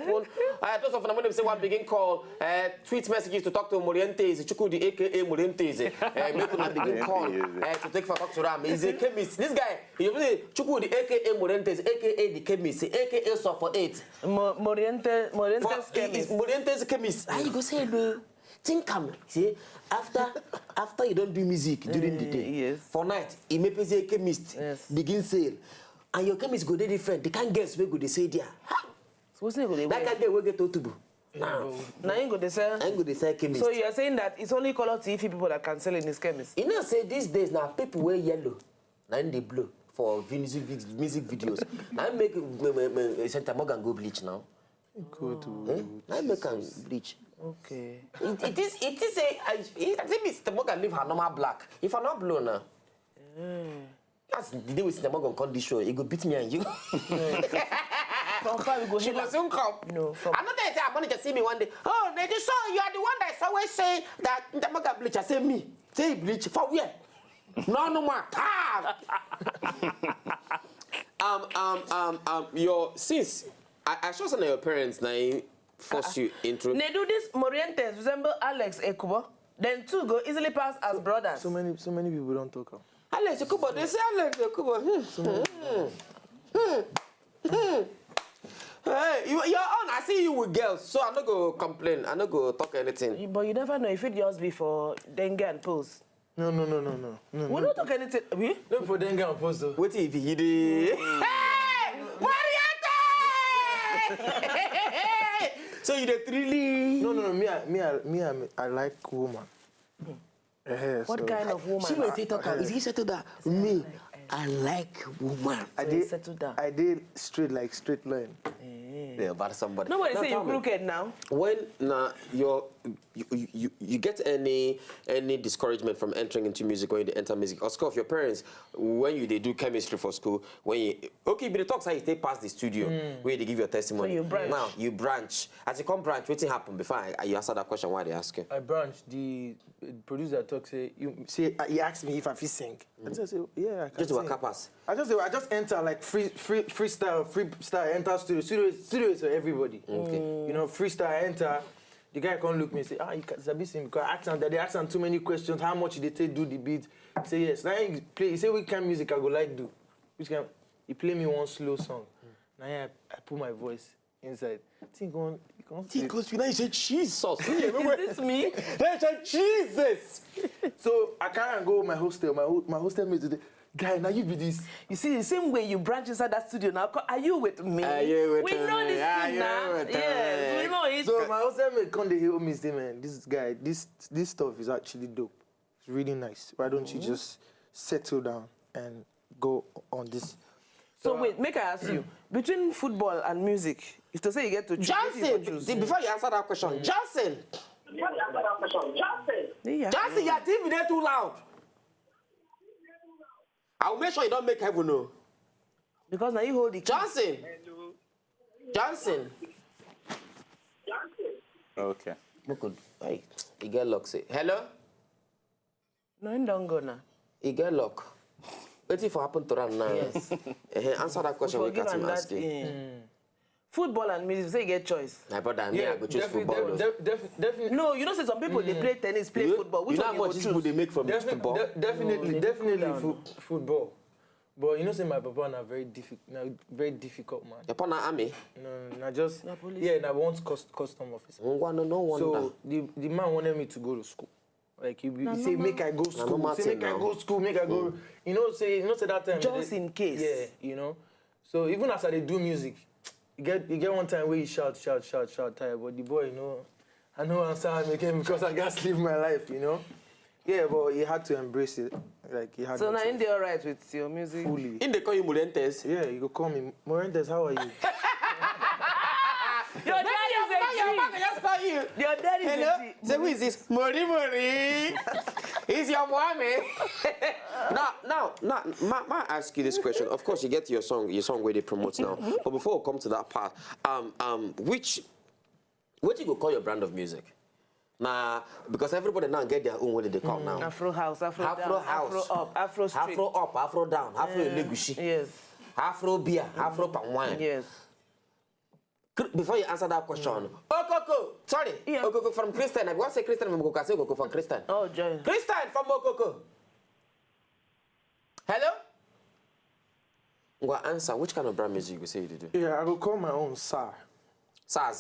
phone. Those of them say one begin call, tweet messages to talk to Morientez, Chukudi aka Morientez, make them begin call to take for talk to Ram. He's a chemist. This guy, you say Chukudi aka Morientez, aka the chemist, aka so for 8. Morientez chemist. Morientez chemist. How you go say no? Think see after you don't do music during the day. Yes. For night, he may say chemist begin sale. And your chemist go different. They can't guess where go they say there. So that can get where get to. Now you go they sell. I go they sell chemist. So you are saying that it's only color TV people that can sell in this chemist. You know, say these days now people wear yellow, now they blue for music videos. Now make Santa Morgan go bleach now. Good. Now make them bleach. Okay. It is I think Mr. Morgan leave her normal black. If I'm not blue now. That's the day with Mr. Morgan on this show. He go beat me and you. From far we go. She will soon come. No. Another day, I'm going to see me one day. Oh, Nedu, so you are the one that's always saying that Mr. Morgan bleach. I say me. Say bleach for where? No more. Your since I saw some of your parents now force you into. Nedu, this Morientez resemble Alex Ekubo. Then two go easily pass as brothers. So many people don't talk. Alex Ekubo, they say Alex Ekubo. Hey, you're on. I see you with girls, so I'm not going to complain. I'm not going to talk anything. But you never know if it yours before dengue and pose. No. We don't talk anything. We? Look for dengue and pose though. What if you did? Hey! Morientez! So you did really? No. Me, I like woman. What kind of woman? She will take talk. Is he settled that? Me, I like woman. I did straight line. Yeah, but somebody. Nobody say you crooked now. When you get any discouragement from entering into music when you enter music? Of course, your parents when they do chemistry for school when you but the talks how you take past the studio where they give your testimony. So you branch. Now you branch. As you come branch, what happen before you answer that question? Why they ask you? I branch. The producer talk say he asked me if I feel sing. I just say yeah. I can Just sing. waka pass. I just enter like freestyle enter studio is for everybody. Okay. You know, freestyle enter. The guy can't look me and say, you can't sing because they ask him too many questions. How much did they take do the beat? He say yes. Now he play. He say which kind of music I go like do. Which kind? He play me one slow song. Now I put my voice inside. Think on. Now you say Jesus. Is this me? Now you say Jesus. So I can't go my hostel. My hostel mate today. Guy, now you be this. You see, the same way you branch inside that studio now, are you with me? Are you with we me? know this Are thing you now. with Yes, me? we know it. So my hostel mate come to hear me say, man, this guy, this stuff is actually dope. It's really nice. Why don't you just settle down and go on this? So wait, make I ask you, between football and music, if to say you get to choose, Johnson, before you answer that question, Johnson. Yeah. Johnson, your TV there too loud. I'll make sure you don't make heaven know. Because now you hold the key. Johnson. Hello. Johnson. Okay. Hey, he get lock. Say hello. No, you don't go now. He get lock. Waiting for happen to run now. Yes. Answer that question we can't ask you. Football and music, say you get choice. My brother, I go choose football. Definitely. No, you know, say some people they play tennis, play football. Which you know one how much you people they make from football? Definitely football. But you know, say my papa na very difficult man. You're part of army. No, just na once custom officer. No wonder. So the man wanted me to go to school. Like he say make I go school, say make I go school, make I go. You know say that time. Just in case. Yeah, you know. So even as I do music, you get one time where you shout tired, but the boy, you know, I know answer him again because I just live my life, you know. Yeah, but he had to embrace it. Like he had. So now in there alright with your music? Fully. In they call you Morientez. Yeah, you go call me Morientez. How are you? Your dad is a G. Just call you. Your dad is Hello? a G. So who is this? Mori. He's your mommy. Now, ma ask you this question. Of course, you get your song where they promote now. But before we come to that part, what you go call your brand of music? Nah, because everybody now get their own what they call now. Afro house, Afro down, Afro up, Afro street. Afro up, Afro down, Afro legushi. Yes. Afro beer, Afro palm wine. Yes. Before you answer that question, Okoko, sorry, Yeah. Okoko from Christian. I want to say Christian from Okoko. I say Okoko from Christian. Oh, Joy. Christian from Okoko. Hello? Go answer. Which kind of brand music you say you do? Yeah, I will call my own Sar. SARS.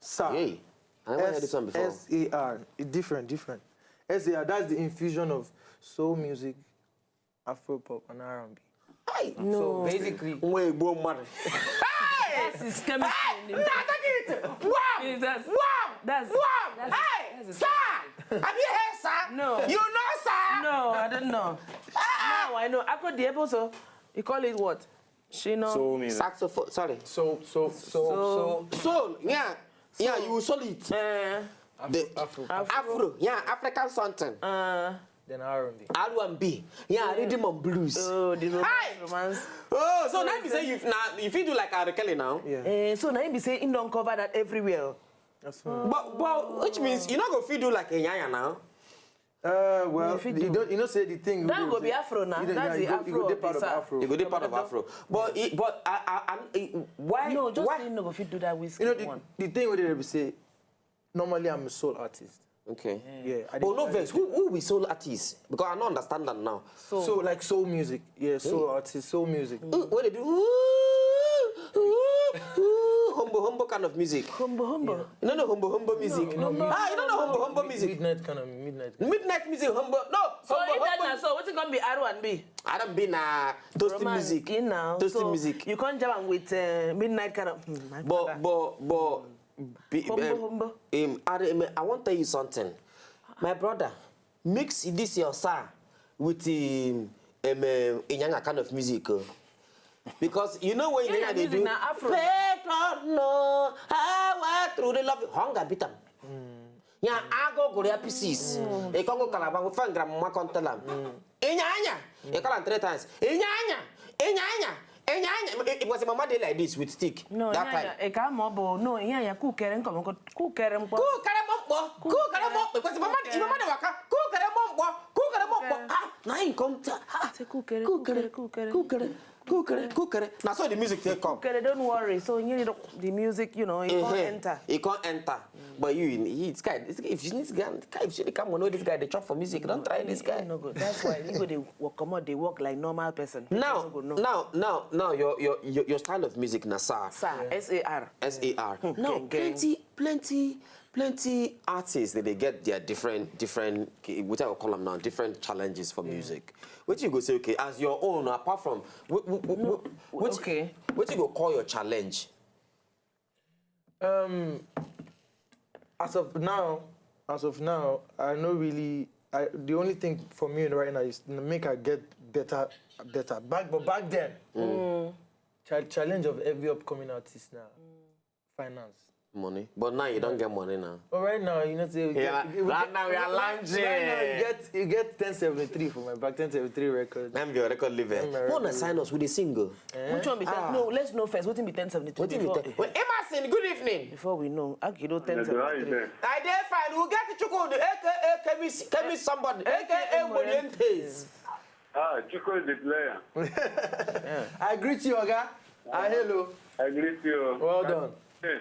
Sar. Hey, I never heard this one before. S-A-R. Different. S-A-R, that's the infusion of soul music, Afro-pop, and R&B. Hey, No. So basically, wait, bro, man. That's his chemistry. Hey, take it. Wow. That's- Wow. that's- Wow. that's- Hey, that's his sir. Have you heard, sir? No. You know, sir? No, I don't know. Now I know. I could the episode. You call it what? She know. Soul music. Saxophone. Sorry. so. Soul. Yeah. Yeah, you soul it. Afro. Yeah, African something. Then R&B. R&B. Yeah, rhythm and blues. Oh, the Hi. romance. Oh, so now you say if you do like R. Kelly now. Yeah. So now you be saying you don't cover that everywhere. That's fine. But which means you're not gonna do like a Yaya now. Well, If you you do. don't say the thing. That you go say- be Afro now. you That's the go- Afro You go of part the of South. Afro. You go do part of Afro. But why? No, just why? say no go fit do that whiskey You know, one. the thing with it, we say, normally I'm a soul artist. Okay. Yeah. But no vex. Who we soul artists? Because I don't understand that now. So like soul music. Yeah, soul artist, soul music. What they do? Humble kind of music. Humble. You don't know humble music. You don't know humble music. Midnight kind of midnight. Midnight music, humble. No, So if humble. that now, so what's it gonna be R&B? I don't be na toasty Romance music. in now. Toasty So music. you can't jam with midnight kind of. My brother. Humble. I want to tell you something. My brother, mix this your song with Inyanga kind of music. Because you know when Inyanga they music do, na Afro. don't know how I through the love hunger beat them. Yeah, I go Korea pieces. They can go Calabar with fan grandma contelam. Inyanya, you call 3 times. Inyanya. It was a mama day like this with stick. No, that time. yeah, no, yeah, cook kerem come cook kerem. Cook because mama the waka. Cook. Ah, now in come. Say cook kerem. Now so the music take come. Don't worry. So you need the music, you know, it can't enter. It can't enter. But this guy, if you this guy, if you come know this guy, they chop for music. Don't try this guy. No good. That's why you go they work come out, they work like normal person. Now, your style of music, Nasar. S-A-R. S-A-R. Now, plenty artists that they get their different, what I will call them now, different challenges for music. What you go say, okay, as your own, apart from, what you go call your challenge? As of now, I know really. The only thing for me right now is to make her get better. But back then, challenge of every upcoming artist now, finance. Money. But now you don't get money now. But right now, you know, Right now we are launching. Right now you get 1073 for my back, 1073 record. I'm your record label. Wanna sign us with a single? Which one be 10? No, let's know first. What in be 1073? What you mean? Well, Emerson, good evening. Before we know, Akido 1073. I dare fine. We'll get to Chuko, the AKA chemist somebody, AKA Morientes. Chico is the player. I greet you, Oga. Hello. I greet you. Well done. Hey,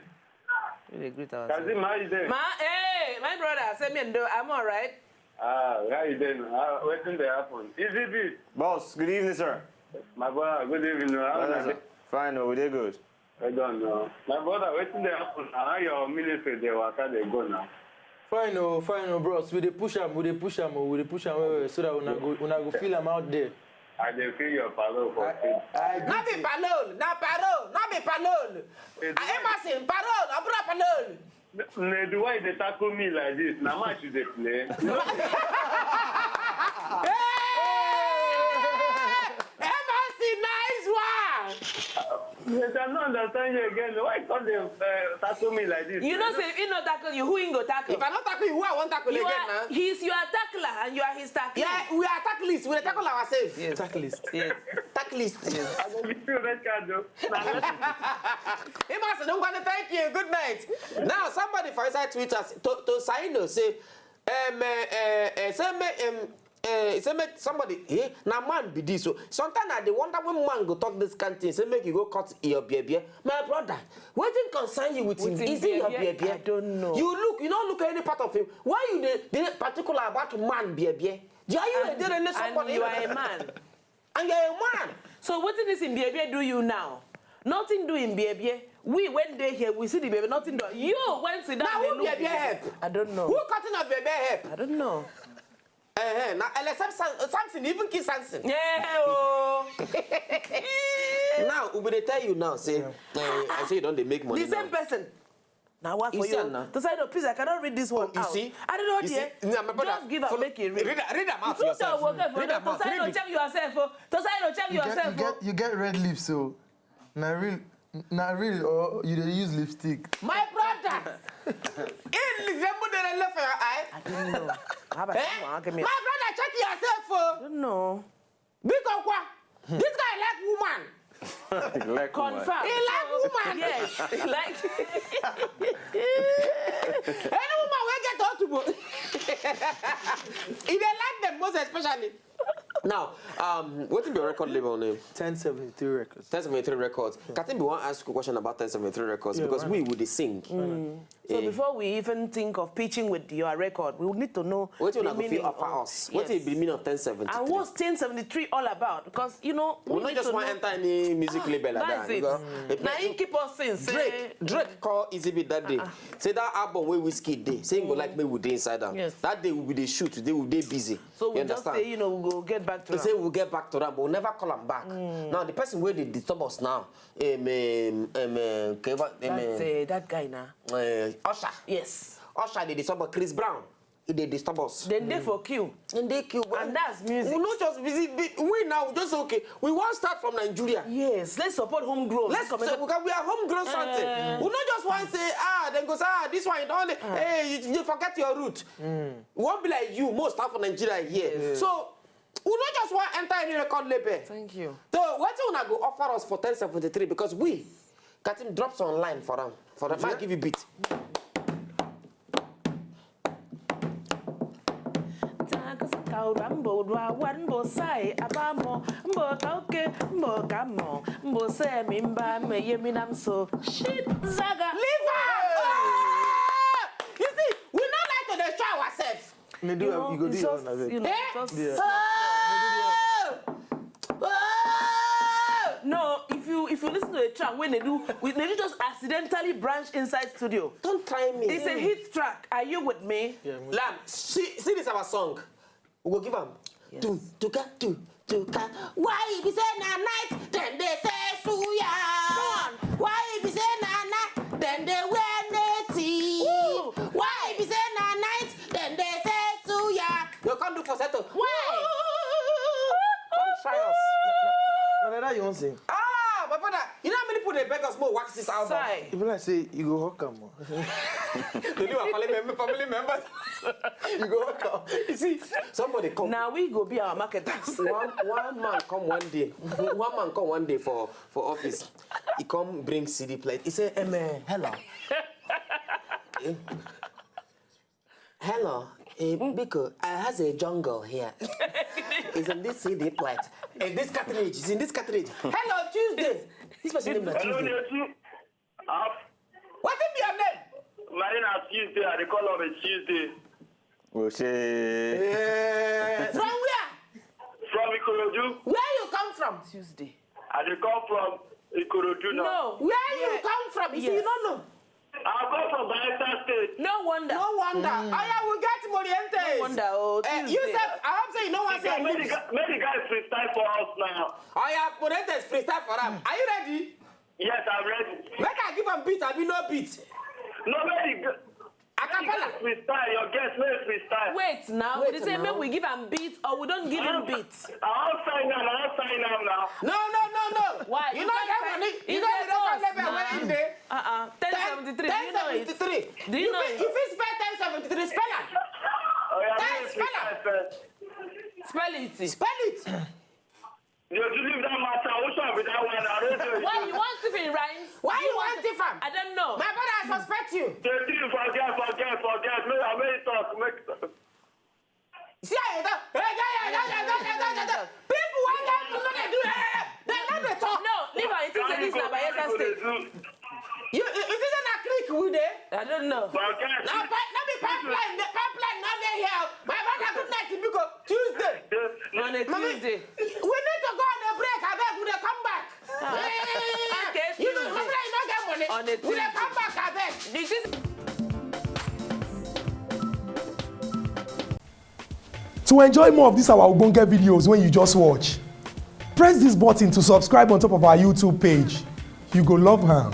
We greet ourselves. Katim, how you doing? Hey, my brother, send me and do. I'm all right. How you doing? Waiting to happen. Easy beat. Boss, good evening, sir. My brother, good evening. How Well are done, you? sir. Fine, we did good. I don't know. My brother, waiting to happen. How your ministry, they waka, they go now. Fine, bros. We dey push am, so that una go feel am out there. I dey feel your parole for faith. Not be parole. Emerson, parole. Abra parole. Nedu, why they tackle me like this? Now match they play. Emerson, nice one. Yes, I don't understand you again. Why can't they tackle me like this? You know, say if he not tackle you, who ain't go tackle? If I not tackle you, who I want tackle You again are, now? he's your tackler and you are his tackler. Yeah, we are tacklists. We tackle ourselves. Yes. Tacklist. Yes. Tacklists. I go give you red card though. Emerson, I'm gonna thank you. Good night. Now, somebody for inside Twitter to sign us say, say make somebody here now man be this so sometimes I dey wonder when man go talk this kind thing say make you go cut your baby. My brother, what thing concern you with him? Is it your baby? I don't know. You don't look at any part of him. Why you dey particular about man baby? Are you a somebody? And you are a man. And you are a man. So what did this in baby do you now? Nothing do in baby. We when they here we see the baby. Nothing do. You went sit down. Now who baby help? I don't know. Who cutting a baby help? I don't know. Now, Samson, even kiss Samson. Yeah. Oh. Now, we tell you now, say, I say you don't make money. The same person. Now what for you? To say no, please, I cannot read this one you out. see? I don't know here. Just give up, make it read. Read them out yourself. Read them out. To say no, check yourself. To say no, check yourself. You get red lips, so now real, or you use lipstick. My brother, in December they left your eye. I don't know. My brother, check yourself. I don't know. Because what? This guy like woman. Like Confirm. He like woman. Yes. Like. Any woman will get out to go. If they like them most especially. Now, what is your record label name? 1073 Records. 1073 Records. Katim, we want to ask you a question about 1073 Records because we would sing. So before we even think of pitching with your record, we would need to know What you the going meaning to offer of us? What is the meaning of 1073? And what's 1073 all about? Because, you know, we not just want to enter any music label like that. That's it. Now, he keep us saying. Drake called Easy Beat that day. Say that album where Whiskey day. Saying go like me with the inside down. Yes. That day will be the shoot. Today will be busy. So we just say, you know, we'll go get back to They them. say we'll get back to that, but we'll never call them back. Now the person where they disturb us now, that guy now. Usher. Yes. Usher they disturb us. Chris Brown. They disturb us. Then they for Q. And they kill. And that's music. We not just busy. We now just okay. We want to start from Nigeria. Yes. Let's support homegrown. Let's because we are homegrown something. We not just want to say then goes this one you don't. Hey, you forget your root. We won't be like you. Most start from Nigeria here. So we not just want to enter any record label. Thank you. So what you wanna go offer us for 1073 because we Katim drops online for them. For them, I give you beat. Rambo one bo sai abamo mbo kauke mbo kamo mbo se mimba me yeminam so shit zaga Leave her! You see, we not like to destroy ourselves. You go do your own, I think. No, if you listen to a track when they do just accidentally branch inside studio. Don't try me. It's a hit track. Are you with me? Yeah, Lam, see this our song. We will give them. Yes. Tuka. Why if you say na night, then they say suya. Go on. Why if you say na night, then they wear native. Why if you say na night, then they say suya. You can't do falsetto. Why? Don't try us. Now that you won't sing. My brother, you know how many people they beg us more wax this album? Sorry. If I say you go hook 'em. They do our family members. You go hook 'em. You see, somebody come. Now we go be our marketers. One man come one day. One man come one day for office. He come bring CD plate. He say, hello. Hello. Because I has a jungle here. It's in this CD plate. In this cartridge. It's in this cartridge. Hello, Tuesday. This person named Hello, Tuesday. Nedu. What is your name? My name is Tuesday. I call on a Tuesday. Oh, shit. From where? From Ikorodu. Where you come from? Tuesday. I dey come from Ikorodu now. No. Where you come from? You see, you don't know. I come from Bayelsa State. No wonder. No wonder. Oh yeah, we get Morientes. No wonder. Oh, You Tuesday. said, I hope say you know what I'm Many saying. guys freestyle for us now. Oh yeah, Morientes freestyle for them. Are you ready? Yes, I'm ready. Make I give them beat, I be no beat. Nobody. Acapella. Freestyle. Your guest may freestyle. Wait now. Wait They say now. maybe we give him beats or we don't give him beats. I'll sign up now. No. Why? You know that money. You know the record label where in there. 1073. Do you know it? 1073. Do you know it? If you spell 1073, spell it. Oh, yeah, Spell Spell it. Spell it. You leave that matter. Which one with that one? I don't know. Why you want if it rhymes? Why you want different? I don't know. My brother, I suspect you. Forget. I may talk. See how you talk. Hey, State. You it isn't a creek we there. I don't know. Now be pipeline, the pipeline not there here. My mother good night because Tuesday. On a Tuesday. We need to go on a break. I beg we dey come back. Okay, You know, Tuesday. you not get money. On a We dey Tuesday. come back. I beg. This is To enjoy more of these our ogbonge videos when you just watch, press this button to subscribe on top of our YouTube page. You go love am.